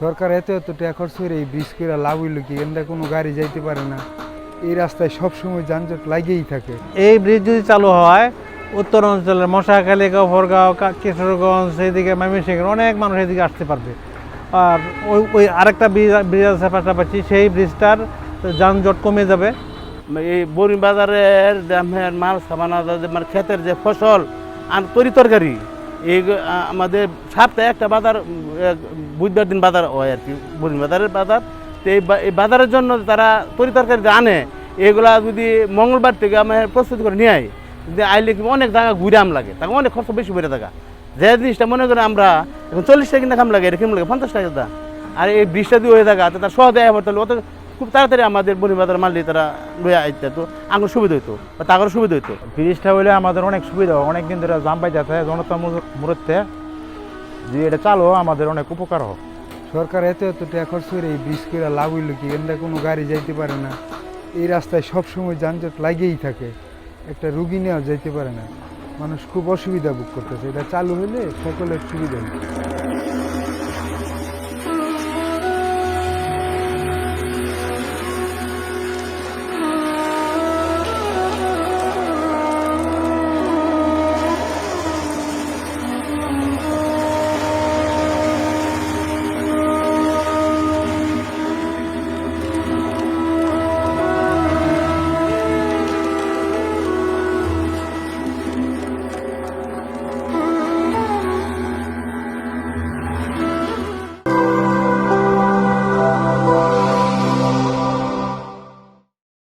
সরকার এত টাকা খরচ করে এই ব্রিজ করে লাভ হইল কি? এখানটা কোনো গাড়ি যাইতে পারে না, এই রাস্তায় সবসময় যানজট লাগেই থাকে। এই ব্রিজ যদি চালু হয় উত্তর অঞ্চলের মশাখালী, গফরগাঁও, কিশোরগঞ্জ, সেইদিকে ময়মনসিংহ অনেক মানুষ এদিকে আসতে পারবে। আর ওই আরেকটা ব্রিজ আছে পাশাপাশি, সেই ব্রিজটার যানজট কমে যাবে। এই বরিং বাজারের মাল সামান মানে ক্ষেতের যে ফসল আর তরি তরকারি, এই আমাদের সপ্তাহে একটা বাজার, বুধবার দিন বাজার হয় আর কি, বরিং বাজারের বাজার। তো এই বাজারের জন্য তারা তরি তরকারি যে আনে, এগুলা যদি মঙ্গলবার থেকে আমার প্রস্তুত করে নিয়ে আয়, যদি আইলে কি অনেক জায়গা ঘুরে আম লাগে, তাকে অনেক খরচ বেশি বেড়ে থাকা। যে জিনিসটা মনে করেন আমরা এখন 40 টাকা কিনা খাম লাগে, এটা কিম লাগে 50 টাকা দা। আর এই বৃষ্টি দিয়ে হয়ে থাকা তার সহজে আবার তাহলে অত খুব তাড়াতাড়ি আমাদের বরিং বাজার মারলে তারা লইয়া আইতে তো আমার সুবিধা হইতো বা তাগর সুবিধা হইতো। ব্রিজটা হইলে আমাদের অনেক সুবিধা, অনেকদিন ধরে জাম পাইতেছে জনতা মুহূর্তে, যে এটা চালু আমাদের অনেক উপকার হোক। সরকার এত টাকা খরচ করে এই ব্রিজ করে লাভ হইল কি? এখানটা কোনো গাড়ি যাইতে পারে না, এই রাস্তায় সবসময় যানজট লাগেই থাকে, একটা রুগী নেওয়া যাইতে পারে না, মানুষ খুব অসুবিধা ভোগ করতেছে। এটা চালু হলে সকলের সুবিধা হবে।